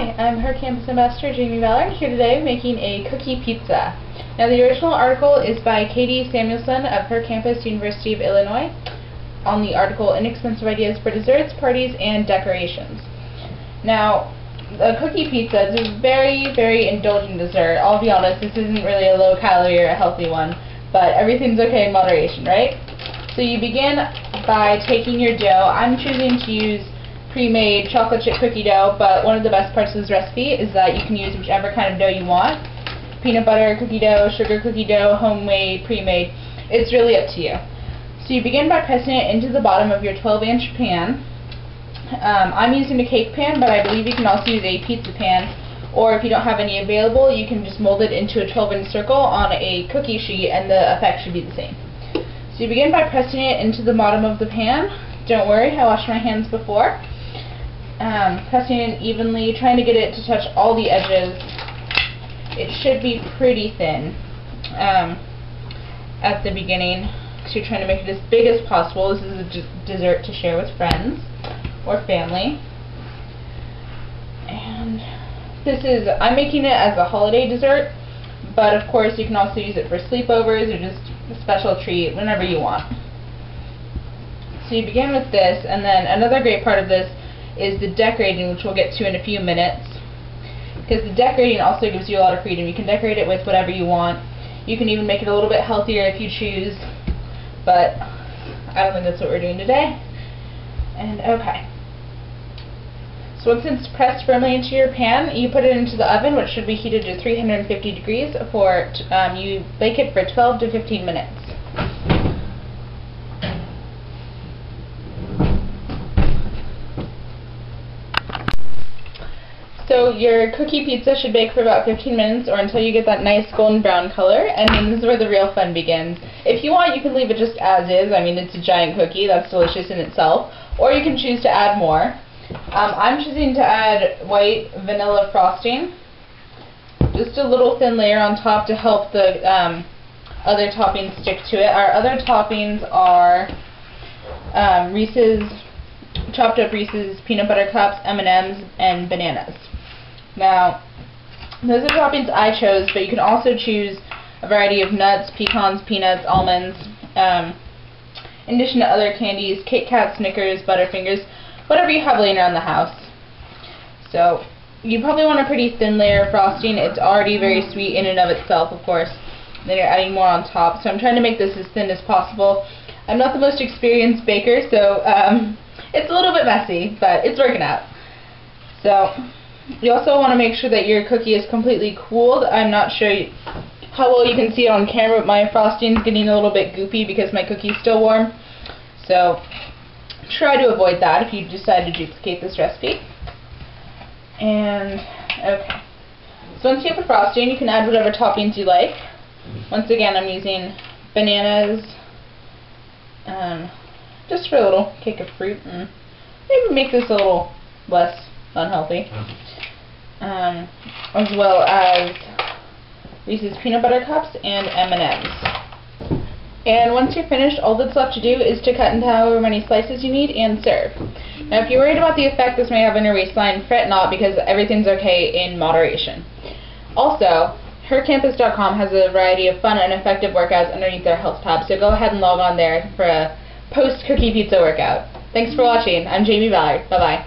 Hi, I'm her campus ambassador, Jamie Ballard, here today making a cookie pizza. Now the original article is by Katie Samuelson of her campus, University of Illinois, on the article Inexpensive Ideas for Desserts, Parties, and Decorations. Now, a cookie pizza is a very, very indulgent dessert. I'll be honest, this isn't really a low-calorie or a healthy one, but everything's okay in moderation, right? So you begin by taking your dough. I'm choosing to use pre-made chocolate chip cookie dough, but one of the best parts of this recipe is that you can use whichever kind of dough you want. Peanut butter cookie dough, sugar cookie dough, homemade, pre-made. It's really up to you. So you begin by pressing it into the bottom of your 12-inch pan. I'm using a cake pan, but I believe you can also use a pizza pan, or if you don't have any available, you can just mold it into a 12-inch circle on a cookie sheet and the effect should be the same. So you begin by pressing it into the bottom of the pan. Don't worry, I washed my hands before. Pressing it evenly, trying to get it to touch all the edges. It should be pretty thin at the beginning, because you're trying to make it as big as possible. This is a dessert to share with friends or family. And I'm making it as a holiday dessert, but of course you can also use it for sleepovers or just a special treat, whenever you want. So you begin with this, and then another great part of this is the decorating, which we'll get to in a few minutes, because the decorating also gives you a lot of freedom. You can decorate it with whatever you want. You can even make it a little bit healthier if you choose, but I don't think that's what we're doing today. And okay. So once it's pressed firmly into your pan, you put it into the oven, which should be heated to 350 degrees for, you bake it for 12 to 15 minutes. So your cookie pizza should bake for about 15 minutes or until you get that nice golden brown color, and then this is where the real fun begins. If you want, you can leave it just as is. I mean, it's a giant cookie, that's delicious in itself, or you can choose to add more. I'm choosing to add white vanilla frosting, just a little thin layer on top to help the other toppings stick to it. Our other toppings are chopped up Reese's peanut butter cups, M&Ms, and bananas. Now, those are toppings I chose, but you can also choose a variety of nuts, pecans, peanuts, almonds, in addition to other candies, Kit Kat, Snickers, Butterfingers, whatever you have laying around the house. So, you probably want a pretty thin layer of frosting. It's already very sweet in and of itself, of course. Then you're adding more on top. So I'm trying to make this as thin as possible. I'm not the most experienced baker, so it's a little bit messy, but it's working out. So, you also want to make sure that your cookie is completely cooled. I'm not sure how well you can see it on camera, but my frosting's getting a little bit goopy because my cookie's still warm. So, try to avoid that if you decide to duplicate this recipe. And, okay. So once you have the frosting, you can add whatever toppings you like. Once again, I'm using bananas, just for a little kick of fruit, and maybe make this a little less unhealthy. As well as Reese's peanut butter cups and M&Ms. And once you're finished, all that's left to do is to cut into however many slices you need and serve. Now, if you're worried about the effect this may have on your waistline, fret not, because everything's okay in moderation. Also, hercampus.com has a variety of fun and effective workouts underneath their health tab, so go ahead and log on there for a post-cookie pizza workout. Thanks for watching. I'm Jamie Ballard. Bye-bye.